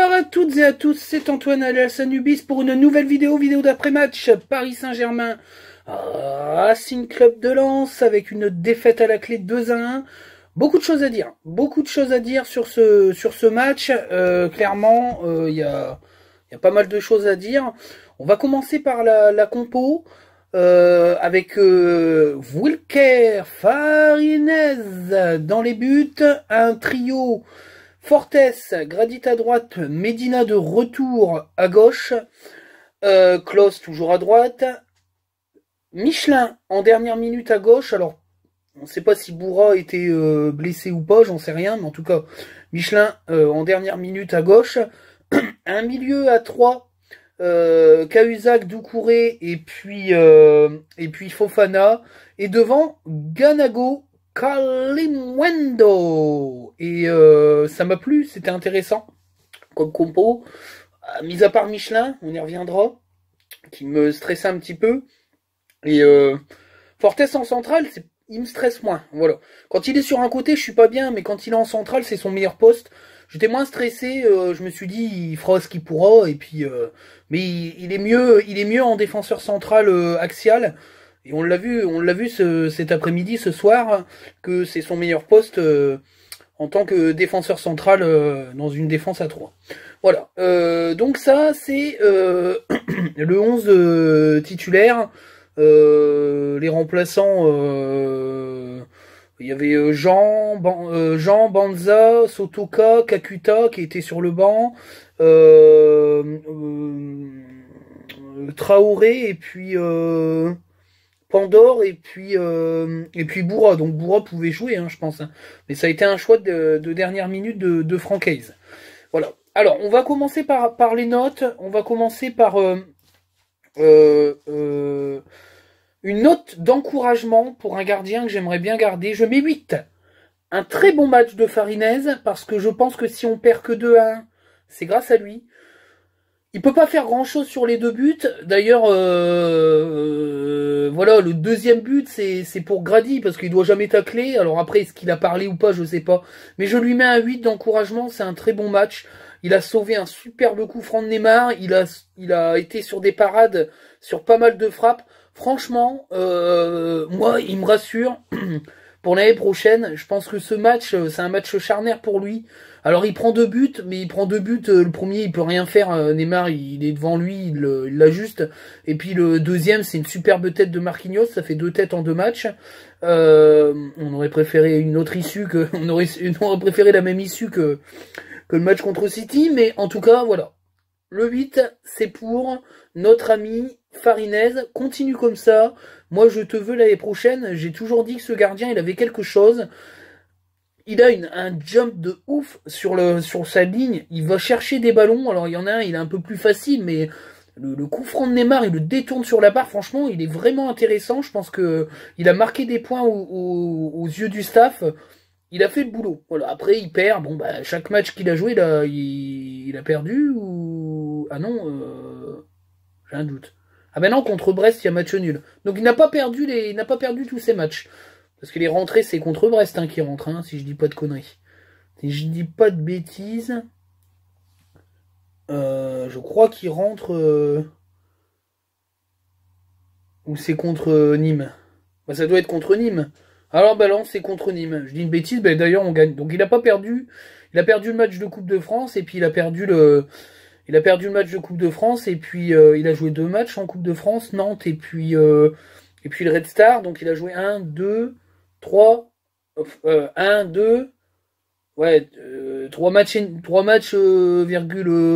Bonsoir à toutes et à tous, c'est Antoine alias Anubis pour une nouvelle vidéo d'après-match Paris Saint-Germain Racing Club de Lens avec une défaite à la clé 2-1. Beaucoup de choses à dire sur ce match. Clairement, il y a pas mal de choses à dire. On va commencer par la compo. Avec Wilker, Farinez dans les buts, un trio Fortes, Gradit à droite, Medina de retour à gauche, Klose toujours à droite, Michelin en dernière minute à gauche. Alors on ne sait pas si Boura était blessé ou pas, j'en sais rien, mais en tout cas Michelin en dernière minute à gauche, un milieu à 3, Cahuzac, Doucouré et puis Fofana, et devant Ganago, Kalimwendo. Et ça m'a plu, c'était intéressant comme compo, mis à part Michelin, on y reviendra, qui me stressait un petit peu, et Fortes en centrale, il me stresse moins, voilà. Quand il est sur un côté, je suis pas bien, mais quand il est en centrale, c'est son meilleur poste. J'étais moins stressé, je me suis dit, il fera ce qu'il pourra, et puis, mais il est mieux en défenseur central axial, et on l'a vu cet après-midi, ce soir, que c'est son meilleur poste en tant que défenseur central dans une défense à 3. Voilà, donc ça, c'est le 11 titulaire. Les remplaçants, il y avait Jean, Banza, Sotoka, Kakuta qui était sur le banc, Traoré et puis Pandore et puis Boura. Donc Boura pouvait jouer, hein, je pense. Hein. Mais ça a été un choix de dernière minute de Francaise. Voilà. Alors, on va commencer par les notes. On va commencer par une note d'encouragement pour un gardien que j'aimerais bien garder. Je mets 8. Un très bon match de Farinez, parce que je pense que si on perd que 2-1, c'est grâce à lui. Il peut pas faire grand chose sur les deux buts. D'ailleurs, voilà, le deuxième but, c'est pour Grady, parce qu'il doit jamais tacler. Alors après, est-ce qu'il a parlé ou pas, je sais pas. Mais je lui mets un 8 d'encouragement, c'est un très bon match. Il a sauvé un superbe coup franc de Neymar. Il a été sur des parades, sur pas mal de frappes. Franchement, moi, il me rassure. Pour l'année prochaine, je pense que ce match, c'est un match charnière pour lui. Alors il prend 2 buts, mais il prend 2 buts, le premier il peut rien faire, Neymar il est devant lui, il l'ajuste, et puis le deuxième c'est une superbe tête de Marquinhos, ça fait 2 têtes en 2 matchs. On aurait préféré une autre issue on aurait préféré la même issue que le match contre City, mais en tout cas voilà. Le 8, c'est pour notre ami Farinez. Continue comme ça. Moi, je te veux l'année prochaine. J'ai toujours dit que ce gardien, il avait quelque chose. Il a un jump de ouf sur sa ligne. Il va chercher des ballons. Alors, il y en a un, il est un peu plus facile, mais le coup franc de Neymar, il le détourne sur la barre. Franchement, il est vraiment intéressant. Je pense que il a marqué des points aux yeux du staff. Il a fait le boulot. Voilà. Après, il perd. Bon, bah, chaque match qu'il a joué, là, il a perdu ou... Ah non, j'ai un doute. Ah ben non, contre Brest, il y a match nul. Donc il n'a pas perdu tous ses matchs. Parce que les rentrées, c'est contre Brest qui rentre, hein, si je dis pas de conneries. Si je dis pas de bêtises, je crois qu'il rentre... ou c'est contre Nîmes. Bah, ça doit être contre Nîmes. Alors bah non, c'est contre Nîmes. Je dis une bêtise, bah, d'ailleurs on gagne. Donc il a pas perdu. Il a perdu le match de Coupe de France, et puis il a perdu le match de Coupe de France, et puis il a joué 2 matchs en Coupe de France, Nantes et puis le Red Star. Donc il a joué 1, 2, 3, 1, 2, ouais, 3 matchs,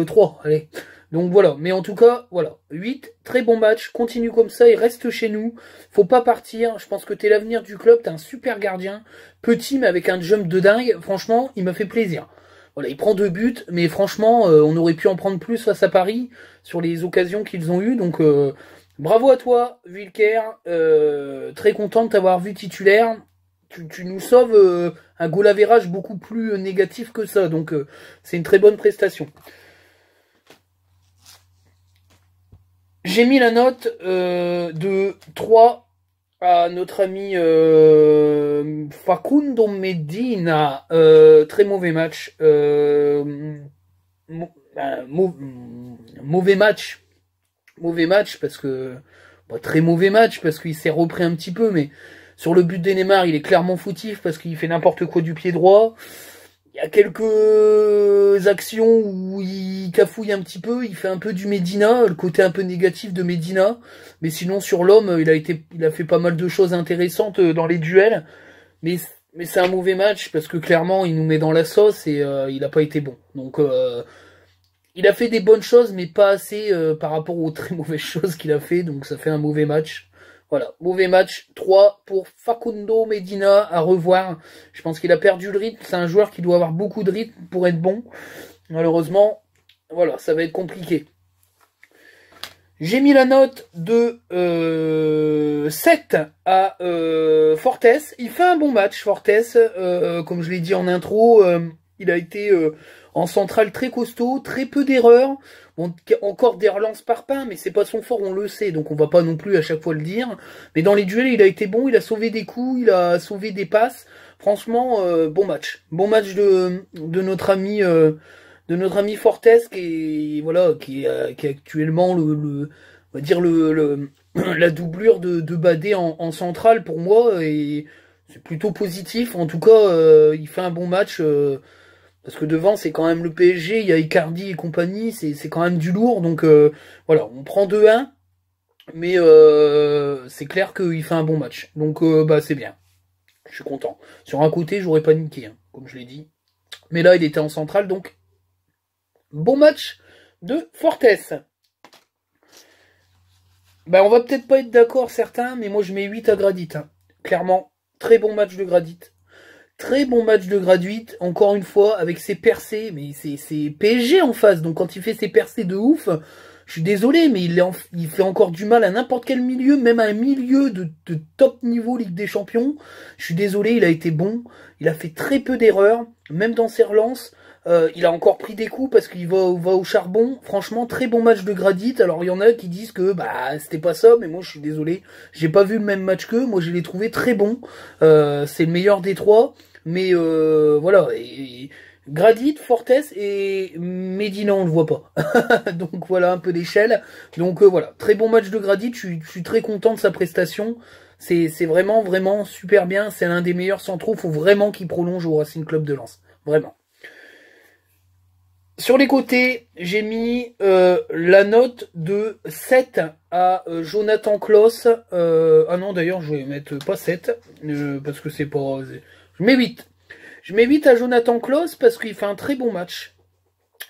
3, allez. Donc voilà, mais en tout cas, voilà, 8, très bon match, continue comme ça, il reste chez nous, faut pas partir, je pense que t'es l'avenir du club, t'es un super gardien, petit mais avec un jump de dingue, franchement, il m'a fait plaisir. Voilà, il prend 2 buts, mais franchement, on aurait pu en prendre plus face à Paris, sur les occasions qu'ils ont eues, donc bravo à toi, Wilker, très content de t'avoir vu titulaire, tu nous sauves un goal average beaucoup plus négatif que ça, donc c'est une très bonne prestation. J'ai mis la note de 3 à notre ami Facundo Medina. Très mauvais match. mauvais match. Mauvais match parce que... très mauvais match parce qu'il s'est repris un petit peu, mais sur le but de Neymar, il est clairement fautif parce qu'il fait n'importe quoi du pied droit. Il y a quelques actions où il cafouille un petit peu, il fait un peu du Medina, le côté un peu négatif de Medina, mais sinon sur l'homme, il a fait pas mal de choses intéressantes dans les duels, mais c'est un mauvais match parce que clairement il nous met dans la sauce et il a pas été bon. Donc il a fait des bonnes choses, mais pas assez par rapport aux très mauvaises choses qu'il a fait, donc ça fait un mauvais match. Voilà, mauvais match, 3 pour Facundo Medina, à revoir. Je pense qu'il a perdu le rythme, c'est un joueur qui doit avoir beaucoup de rythme pour être bon. Malheureusement, voilà, ça va être compliqué. J'ai mis la note de 7 à Fortes. Il fait un bon match, Fortes, comme je l'ai dit en intro, il a été en centrale très costaud, très peu d'erreurs. Bon, encore des relances par pain, mais c'est pas son fort, on le sait, donc on va pas non plus à chaque fois le dire. Mais dans les duels, il a été bon, il a sauvé des coups, il a sauvé des passes. Franchement, bon match. Bon match de notre ami Fortes, qui est actuellement on va dire la doublure de Badé en centrale pour moi, et c'est plutôt positif. En tout cas, il fait un bon match. Parce que devant, c'est quand même le PSG, il y a Icardi et compagnie, c'est quand même du lourd. Donc voilà, on prend 2-1, mais c'est clair qu'il fait un bon match. Donc c'est bien, je suis content. Sur un côté, j'aurais pas niqué, hein, comme je l'ai dit. Mais là, il était en centrale, donc bon match de Fortes. On va peut-être pas être d'accord certains, mais moi je mets 8 à Gradit. Hein. Clairement, très bon match de Gradit. Très bon match de Gradit, encore une fois, avec ses percées, mais c'est PSG en face, donc quand il fait ses percées de ouf, je suis désolé, mais il fait encore du mal à n'importe quel milieu, même à un milieu de top niveau Ligue des Champions. Je suis désolé, il a été bon, il a fait très peu d'erreurs, même dans ses relances. Il a encore pris des coups parce qu'il va au charbon. Franchement, très bon match de Gradit. Alors il y en a qui disent que c'était pas ça, mais moi je suis désolé, j'ai pas vu le même match qu'eux. Moi je l'ai trouvé très bon. C'est le meilleur des trois. Mais voilà, Gradit, Fortes et Medina, on le voit pas. Donc voilà, un peu d'échelle. Donc voilà, très bon match de Gradit, je suis très content de sa prestation. C'est vraiment, vraiment super bien. C'est l'un des meilleurs centraux, faut vraiment qu'il prolonge au Racing Club de Lens. Vraiment. Sur les côtés, j'ai mis la note de 7 à Jonathan Klaus. Ah non, d'ailleurs, je vais mettre pas 7, parce que c'est pas... Je mets 8. Je mets 8 à Jonathan Klaus parce qu'il fait un très bon match.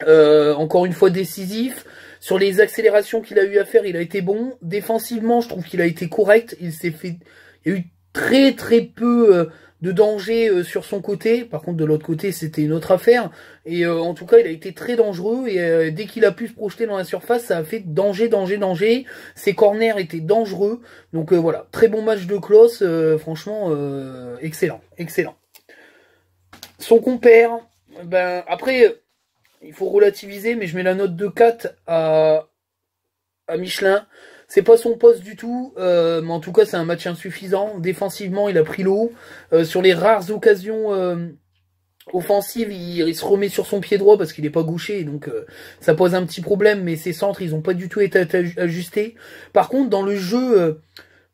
Encore une fois décisif. Sur les accélérations qu'il a eu à faire, il a été bon. Défensivement, je trouve qu'il a été correct. Il y a eu très très peu de danger sur son côté. Par contre, de l'autre côté, c'était une autre affaire. Et en tout cas, il a été très dangereux. Et dès qu'il a pu se projeter dans la surface, ça a fait danger, danger, danger. Ses corners étaient dangereux. Donc voilà, très bon match de Klaus. Franchement, excellent, excellent. Son compère, après, il faut relativiser, mais je mets la note de 4 à Michelin. C'est pas son poste du tout, mais en tout cas, c'est un match insuffisant. Défensivement, il a pris l'eau. Sur les rares occasions offensives, il se remet sur son pied droit parce qu'il n'est pas gaucher, donc ça pose un petit problème, mais ses centres, ils n'ont pas du tout été ajustés. Par contre, dans le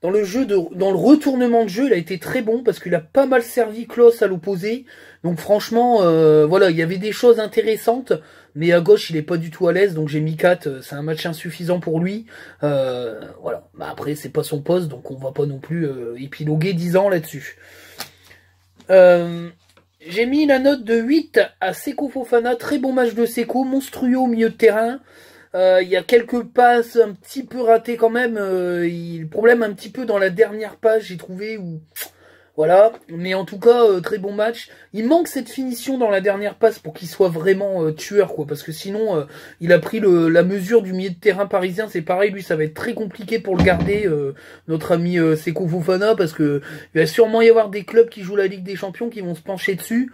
retournement de jeu, il a été très bon parce qu'il a pas mal servi Klaus à l'opposé. Donc franchement, voilà, il y avait des choses intéressantes, mais à gauche, il est pas du tout à l'aise. Donc j'ai mis 4, c'est un match insuffisant pour lui. Voilà, après, c'est pas son poste, donc on va pas non plus épiloguer 10 ans là-dessus. J'ai mis la note de 8 à Seko Fofana. Très bon match de Seko, monstrueux au milieu de terrain. Il y a quelques passes un petit peu ratées quand même. Le problème un petit peu dans la dernière passe, j'ai trouvé. Voilà, mais en tout cas, très bon match. Il manque cette finition dans la dernière passe pour qu'il soit vraiment tueur, quoi. Parce que sinon, il a pris la mesure du milieu de terrain parisien. C'est pareil, lui, ça va être très compliqué pour le garder, notre ami Seko Fofana, parce que il va sûrement y avoir des clubs qui jouent la Ligue des Champions qui vont se pencher dessus.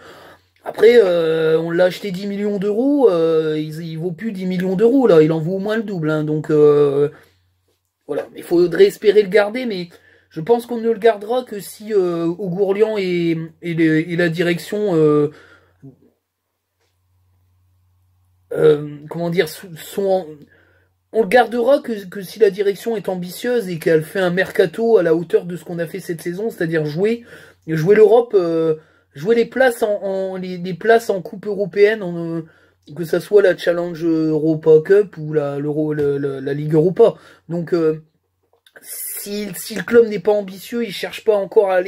Après, on l'a acheté 10 millions d'euros, il vaut plus 10 millions d'euros, là, il en vaut au moins le double, hein, donc voilà, il faudrait espérer le garder, mais je pense qu'on ne le gardera que si Augourlian et la direction comment dire, on le gardera que si la direction est ambitieuse et qu'elle fait un mercato à la hauteur de ce qu'on a fait cette saison, c'est-à-dire jouer l'Europe, jouer les places les places en coupe européenne, que ça soit la Challenge Europa Cup ou la Ligue Europa. Donc si le club n'est pas ambitieux, il cherche pas encore à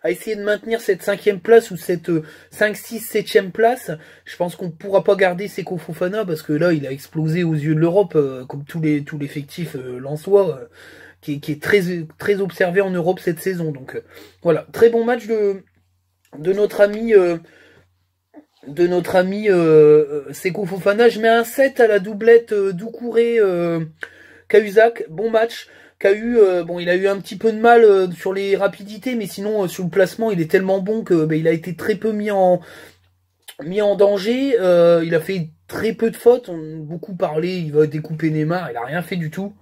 essayer de maintenir cette 5e place ou cette 5, 6, 7e place, je pense qu'on pourra pas garder Seko Fofana parce que là, il a explosé aux yeux de l'Europe, comme tout l'effectif lensois, qui est très observé en Europe cette saison. Donc voilà, très bon match de notre ami Seko Fofana. Je mets un 7 à la doublette Doucouré Cahuzac, bon match. Bon, il a eu un petit peu de mal sur les rapidités, mais sinon sur le placement, il est tellement bon que il a été très peu mis en danger. Il a fait très peu de fautes. On a beaucoup parlé, il va découper Neymar, il a rien fait du tout.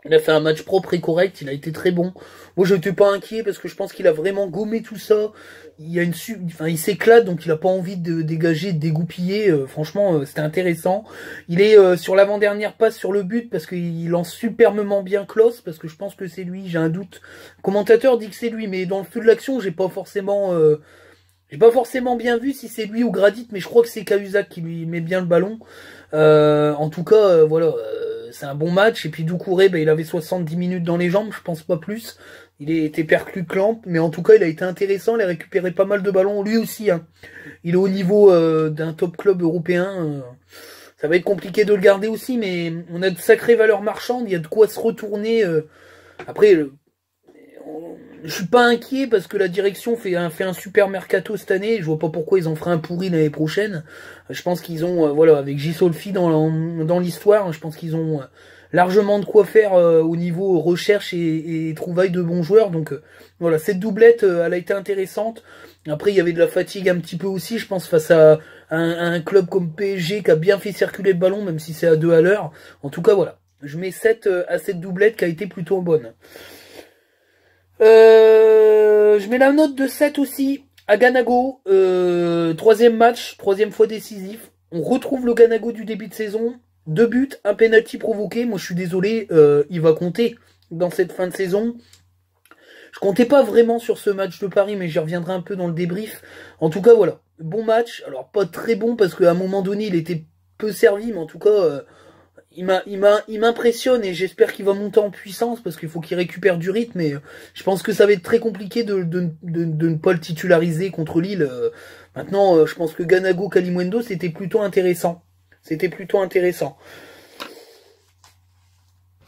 Il a fait un match propre et correct, il a été très bon. Moi, je n'étais pas inquiet parce que je pense qu'il a vraiment gommé tout ça. Il s'éclate, donc il a pas envie de dégager, de dégoupiller. Franchement, c'était intéressant. Il est sur l'avant-dernière passe sur le but parce qu'il lance superbement bien Klose, parce que je pense que c'est lui, j'ai un doute. Le commentateur dit que c'est lui, mais dans le feu de l'action, j'ai pas forcément bien vu si c'est lui ou Gradit, mais je crois que c'est Cahuzac qui lui met bien le ballon. En tout cas, voilà, c'est un bon match. Et puis Doucouré, il avait 70 minutes dans les jambes, je pense pas plus. Il était perclus de clamp, mais en tout cas, il a été intéressant. Il a récupéré pas mal de ballons, lui aussi. Hein. Il est au niveau d'un top club européen. Ça va être compliqué de le garder aussi, mais on a de sacrées valeurs marchandes. Il y a de quoi se retourner. Après, je suis pas inquiet parce que la direction fait un super mercato cette année. Je vois pas pourquoi ils en feraient un pourri l'année prochaine. Je pense qu'ils ont, voilà, avec Gisolfi dans l'histoire, je pense qu'ils ont largement de quoi faire au niveau recherche et trouvailles de bons joueurs. Donc voilà, cette doublette, elle a été intéressante. Après, il y avait de la fatigue un petit peu aussi, je pense, face à un club comme PSG qui a bien fait circuler le ballon, même si c'est à 2 à l'heure. En tout cas, voilà. Je mets 7 à cette doublette qui a été plutôt bonne. Je mets la note de 7 aussi à Ganago. 3e match, 3e fois décisif. On retrouve le Ganago du début de saison. 2 buts, un penalty provoqué. Moi, je suis désolé, il va compter dans cette fin de saison. Je comptais pas vraiment sur ce match de Paris, mais j'y reviendrai un peu dans le débrief. En tout cas, voilà. Bon match. Alors, pas très bon, parce qu'à un moment donné, il était peu servi, mais en tout cas, il m'impressionne et j'espère qu'il va monter en puissance, parce qu'il faut qu'il récupère du rythme, et je pense que ça va être très compliqué de ne pas le titulariser contre Lille. Maintenant, je pense que Ganago Kalimuendo, c'était plutôt intéressant.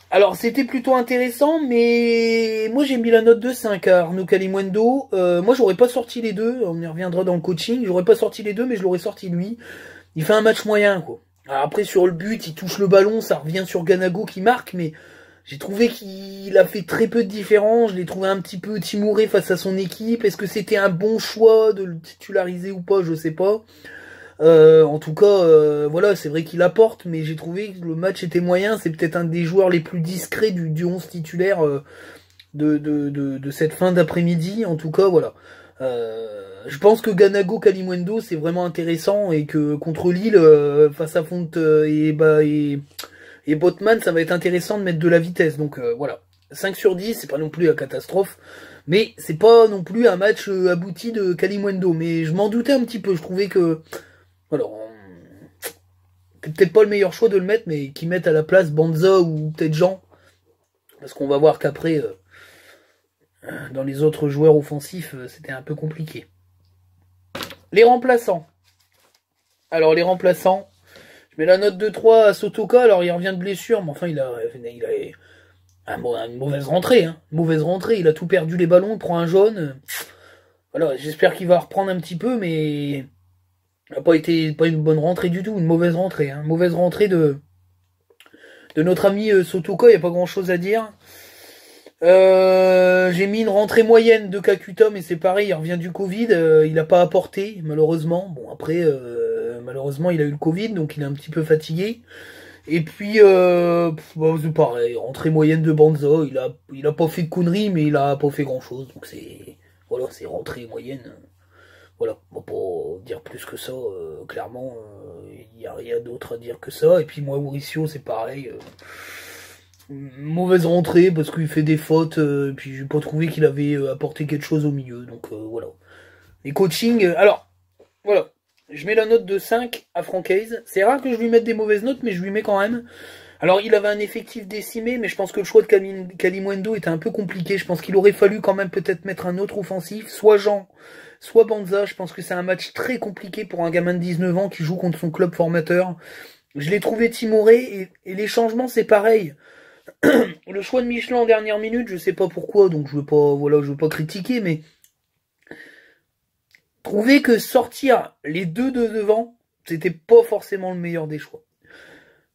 Alors, c'était plutôt intéressant, mais moi, j'ai mis la note de 5 à Arnaud Kalimuendo. Moi, j'aurais pas sorti les deux, on y reviendra dans le coaching, j'aurais pas sorti les deux, mais je l'aurais sorti lui. Il fait un match moyen, quoi. Alors après, sur le but, il touche le ballon, ça revient sur Ganago qui marque, mais j'ai trouvé qu'il a fait très peu de différence. Je l'ai trouvé un petit peu timoré face à son équipe. Est-ce que c'était un bon choix de le titulariser ou pas? Je sais pas. En tout cas, voilà, c'est vrai qu'il apporte, mais j'ai trouvé que le match était moyen. C'est peut-être un des joueurs les plus discrets du 11 titulaire de cette fin d'après-midi. En tout cas, voilà. Je pense que Ganago Kalimuendo, c'est vraiment intéressant, et que contre Lille, face à Fonte et Botman, ça va être intéressant de mettre de la vitesse. Donc voilà, 5 sur 10, c'est pas non plus la catastrophe, mais c'est pas non plus un match abouti de Kalimuendo. Mais je m'en doutais un petit peu, je trouvais que voilà, c'est peut-être pas le meilleur choix de le mettre, mais qu'ils mettent à la place Banza ou peut-être Jean, parce qu'on va voir qu'après, dans les autres joueurs offensifs, c'était un peu compliqué. Les remplaçants. Alors les remplaçants, je mets la note de 3 à Sotoka. Alors il revient de blessure, mais enfin il a une mauvaise rentrée. Hein. Une mauvaise rentrée, il a tout perdu les ballons, il prend un jaune. Voilà, j'espère qu'il va reprendre un petit peu, mais il n'a pas une bonne rentrée du tout, une mauvaise rentrée. Hein. Mauvaise rentrée de notre ami Sotoka, il n'y a pas grand chose à dire. J'ai mis une rentrée moyenne de Kakuta, mais c'est pareil, il revient du Covid, il n'a pas apporté, malheureusement. Bon, après, malheureusement, il a eu le Covid, donc il est un petit peu fatigué. Et puis, c'est pareil, rentrée moyenne de Banza, il a pas fait de conneries, mais il a pas fait grand chose, donc voilà, c'est rentrée moyenne. Voilà, on va pas dire plus que ça, clairement, il n'y a rien d'autre à dire que ça. Et puis moi, Mauricio, c'est pareil. Mauvaise rentrée parce qu'il fait des fautes, puis j'ai pas trouvé qu'il avait apporté quelque chose au milieu. Donc voilà. Les coaching, alors, voilà. Je mets la note de 5 à Francaise. C'est rare que je lui mette des mauvaises notes, mais je lui mets quand même. Alors, il avait un effectif décimé, mais je pense que le choix de Kalimundo était un peu compliqué. Je pense qu'il aurait fallu quand même peut-être mettre un autre offensif, soit Jean, soit Banza. Je pense que c'est un match très compliqué pour un gamin de 19 ans qui joue contre son club formateur. Je l'ai trouvé timoré, et les changements, c'est pareil. Le choix de Michelin en dernière minute, je sais pas pourquoi, donc je veux pas critiquer, mais trouver que sortir les deux de devant, c'était pas forcément le meilleur des choix.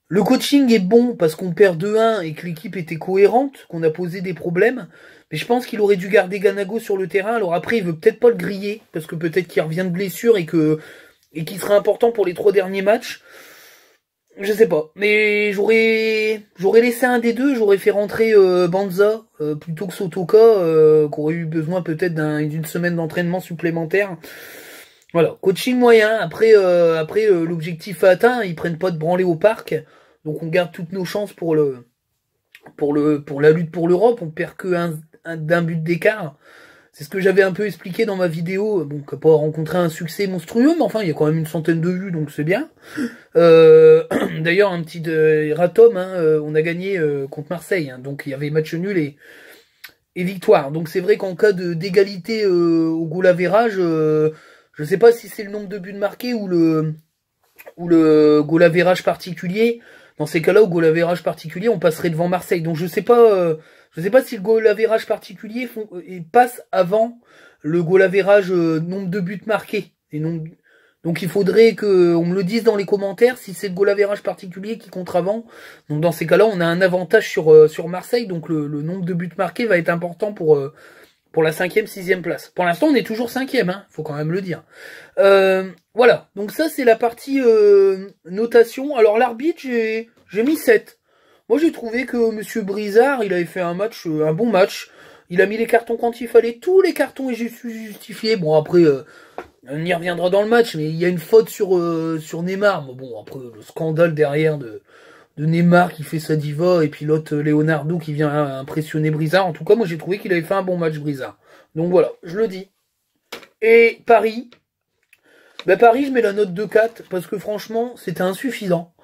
Le coaching est bon parce qu'on perd 2-1 et que l'équipe était cohérente, qu'on a posé des problèmes, mais je pense qu'il aurait dû garder Ganago sur le terrain. Alors après, il veut peut-être pas le griller, parce que peut-être qu'il revient de blessure et qu'il sera important pour les 3 derniers matchs. Je sais pas, mais j'aurais laissé un des deux, j'aurais fait rentrer Banza plutôt que Sotoka, qui aurait eu besoin peut-être d'une semaine d'entraînement supplémentaire. Voilà, coaching moyen. Après, l'objectif atteint, ils prennent pas de branlée au parc, donc on garde toutes nos chances pour la lutte pour l'Europe. On perd que d'un but d'écart. C'est ce que j'avais un peu expliqué dans ma vidéo, bon, qui n'a pas rencontré un succès monstrueux, mais enfin, il y a quand même une centaine de vues, donc c'est bien. D'ailleurs, un petit erratum, on a gagné contre Marseille, hein, donc il y avait match nul et victoire. Donc c'est vrai qu'en cas d'égalité au goal average, je sais pas si c'est le nombre de buts marqués ou le goal average particulier. Dans ces cas-là, au goal average particulier, on passerait devant Marseille. Donc je sais pas si le goal average particulier passe avant le goal average nombre de buts marqués. Donc il faudrait qu'on me le dise dans les commentaires si c'est le goal average particulier qui compte avant. Donc dans ces cas-là, on a un avantage sur Marseille. Donc le nombre de buts marqués va être important pour la 5e, 6e place. Pour l'instant, on est toujours 5e, hein, faut quand même le dire. Voilà, donc ça c'est la partie notation. Alors l'arbitre, j'ai mis 7. Moi j'ai trouvé que Monsieur Brizard, il avait fait un bon match. Il a mis les cartons quand il fallait, tous les cartons et justifiés. Bon après, on y reviendra dans le match, mais il y a une faute sur Neymar. Mais bon après, le scandale derrière de Neymar qui fait sa diva et puis l'autre Leonardo qui vient impressionner Brizard. En tout cas, moi j'ai trouvé qu'il avait fait un bon match Brizard. Donc voilà, je le dis. Et Paris, Paris je mets la note de 4 parce que franchement c'était insuffisant.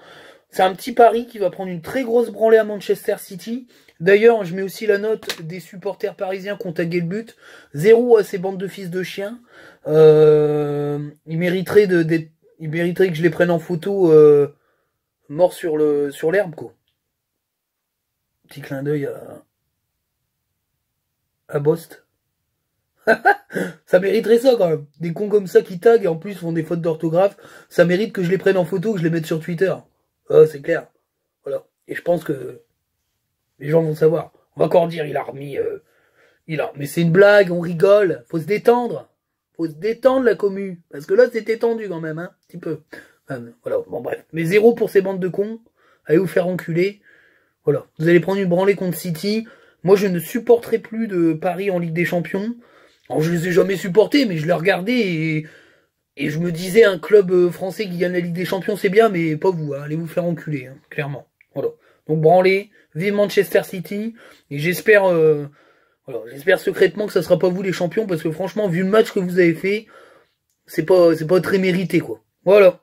C'est un petit Paris qui va prendre une très grosse branlée à Manchester City. D'ailleurs, je mets aussi la note des supporters parisiens qui ont tagué le but. 0 à ces bandes de fils de chiens. Ils mériteraient que je les prenne en photo mort sur l'herbe, quoi. Petit clin d'œil à Bost. Ça mériterait ça quand même. Des cons comme ça qui taguent et en plus font des fautes d'orthographe, ça mérite que je les prenne en photo, que je les mette sur Twitter. Ah, c'est clair. Voilà. Et je pense que les gens vont savoir. On va encore dire, il a remis... Mais c'est une blague, on rigole. Faut se détendre. Faut se détendre la commu. Parce que là, c'est étendu quand même, hein. Un petit peu. Voilà, bon bref. Mais 0 pour ces bandes de cons. Allez vous faire enculer. Voilà. Vous allez prendre une branlée contre City. Moi, je ne supporterai plus de Paris en Ligue des Champions. Alors, je les ai jamais supportés, mais je les regardais et je me disais, un club français qui gagne la Ligue des Champions, c'est bien, mais pas vous, hein. Allez vous faire enculer, hein, clairement. Voilà. Donc, branlez, vive Manchester City, et j'espère secrètement que ça sera pas vous les champions, parce que franchement, vu le match que vous avez fait, c'est pas très mérité, quoi. Voilà.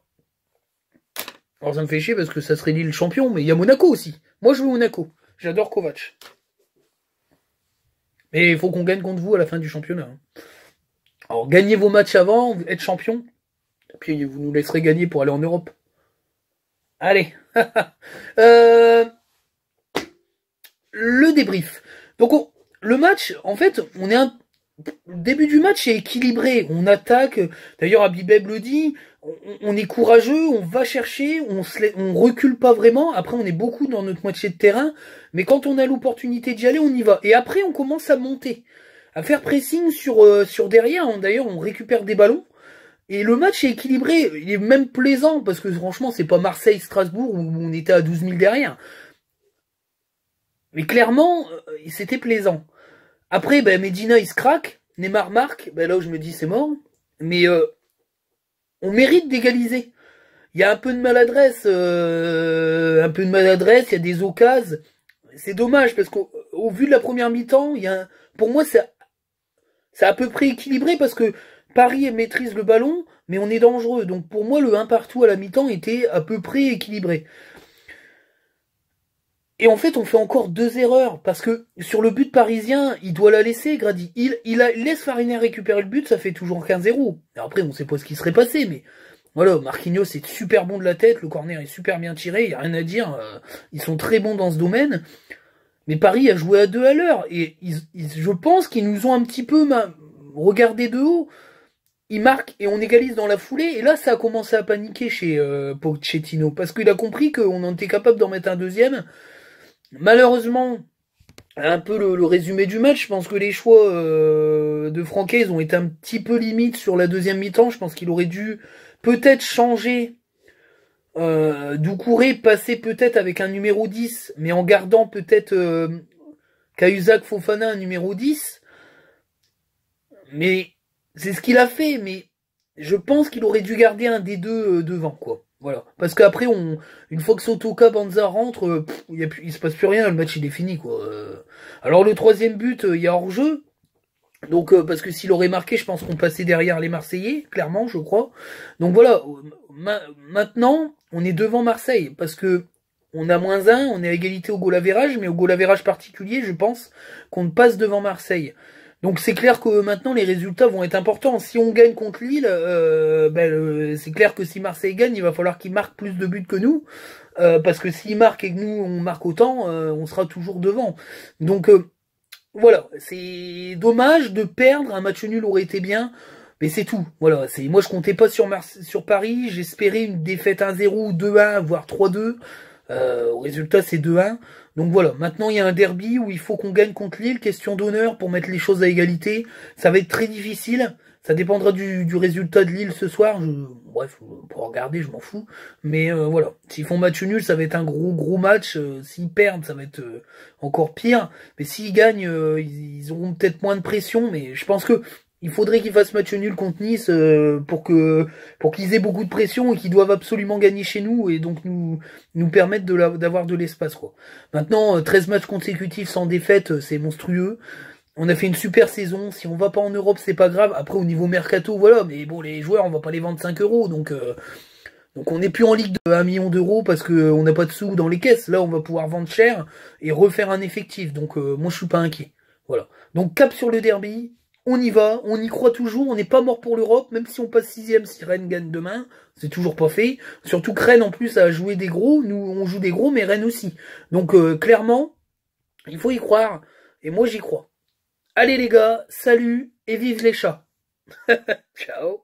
Alors, ça me fait chier, parce que ça serait Lille champion, mais il y a Monaco aussi. Moi, je veux Monaco. J'adore Kovac. Mais il faut qu'on gagne contre vous à la fin du championnat. Alors, gagnez vos matchs avant, être champion, et puis vous nous laisserez gagner pour aller en Europe. Allez. Le débrief. Donc, le match, en fait, le début du match est équilibré. On attaque. D'ailleurs, Abibeb le dit. On est courageux, on va chercher, on recule pas vraiment. Après, on est beaucoup dans notre moitié de terrain. Mais quand on a l'opportunité d'y aller, on y va. Et après, on commence à monter, à faire pressing sur derrière. D'ailleurs, on récupère des ballons. Et le match est équilibré. Il est même plaisant, parce que franchement, c'est pas Marseille-Strasbourg où on était à 12 000 derrière. Mais clairement, c'était plaisant. Après, Medina, il se craque. Neymar marque. Là où je me dis, c'est mort. mais on mérite d'égaliser. Il y a un peu de maladresse, il y a des occasions. C'est dommage parce qu'au vu de la première mi-temps, pour moi c'est à peu près équilibré parce que Paris maîtrise le ballon, mais on est dangereux. Donc pour moi, le 1 partout à la mi-temps était à peu près équilibré. Et en fait, on fait encore deux erreurs, parce que sur le but parisien, il doit la laisser, Grady. Il laisse Fariner récupérer le but, ça fait toujours 15-0. Après, on sait pas ce qui serait passé, mais voilà, Marquinhos est super bon de la tête, le corner est super bien tiré, il y a rien à dire, ils sont très bons dans ce domaine. Mais Paris a joué à deux à l'heure, et je pense qu'ils nous ont un petit peu regardé de haut. Ils marquent et on égalise dans la foulée, et là ça a commencé à paniquer chez Pochettino, parce qu'il a compris qu'on en était capable d'en mettre un deuxième. Malheureusement, un peu le résumé du match, je pense que les choix de Franquet ont été un petit peu limites sur la deuxième mi-temps. Je pense qu'il aurait dû peut-être changer Doucouré, passer peut-être avec un numéro 10, mais en gardant peut-être Cahuzac Fofana un numéro 10. Mais c'est ce qu'il a fait, mais je pense qu'il aurait dû garder un des deux devant, quoi. Voilà. Parce qu'après, une fois que Sotoka Banza rentre, il se passe plus rien, le match il est fini, quoi. Alors le troisième but, il y a hors-jeu. Donc, parce que s'il aurait marqué, je pense qu'on passait derrière les Marseillais, clairement, je crois. Donc voilà, maintenant, on est devant Marseille, parce que on a -1, on est à égalité au goal average, mais au goal average particulier, je pense qu'on passe devant Marseille. Donc c'est clair que maintenant les résultats vont être importants. Si on gagne contre Lille, c'est clair que si Marseille gagne, il va falloir qu'il marque plus de buts que nous. Parce que s'il marque et que nous on marque autant, on sera toujours devant. Donc voilà, c'est dommage de perdre, un match nul aurait été bien, mais c'est tout. Voilà, moi je comptais pas sur Paris, j'espérais une défaite 1-0 ou 2-1, voire 3-2. Au résultat, c'est 2-1. Donc voilà, maintenant il y a un derby où il faut qu'on gagne contre Lille, question d'honneur pour mettre les choses à égalité. Ça va être très difficile, ça dépendra du résultat de Lille ce soir. Bref, pour regarder, je m'en fous. Mais voilà, s'ils font match nul, ça va être un gros match. S'ils perdent, ça va être encore pire. Mais s'ils gagnent, ils auront peut-être moins de pression. Mais je pense que il faudrait qu'ils fassent match nul contre Nice pour qu'ils aient beaucoup de pression et qu'ils doivent absolument gagner chez nous et donc nous permettre d'avoir de l'espace, quoi. Maintenant, 13 matchs consécutifs sans défaite, c'est monstrueux. On a fait une super saison. Si on va pas en Europe, c'est pas grave. Après, au niveau mercato, voilà. Mais bon, les joueurs, on va pas les vendre 5 euros. Donc on n'est plus en ligue de 1 million d'euros parce qu'on n'a pas de sous dans les caisses. Là, on va pouvoir vendre cher et refaire un effectif. Donc moi, je suis pas inquiet. Voilà. Donc cap sur le derby. On y va, on y croit toujours, on n'est pas mort pour l'Europe, même si on passe 6ème si Rennes gagne demain, c'est toujours pas fait. Surtout que Rennes en plus a joué des gros, nous on joue des gros, mais Rennes aussi. Donc clairement, il faut y croire, et moi j'y crois. Allez les gars, salut, et vive les chats. Ciao.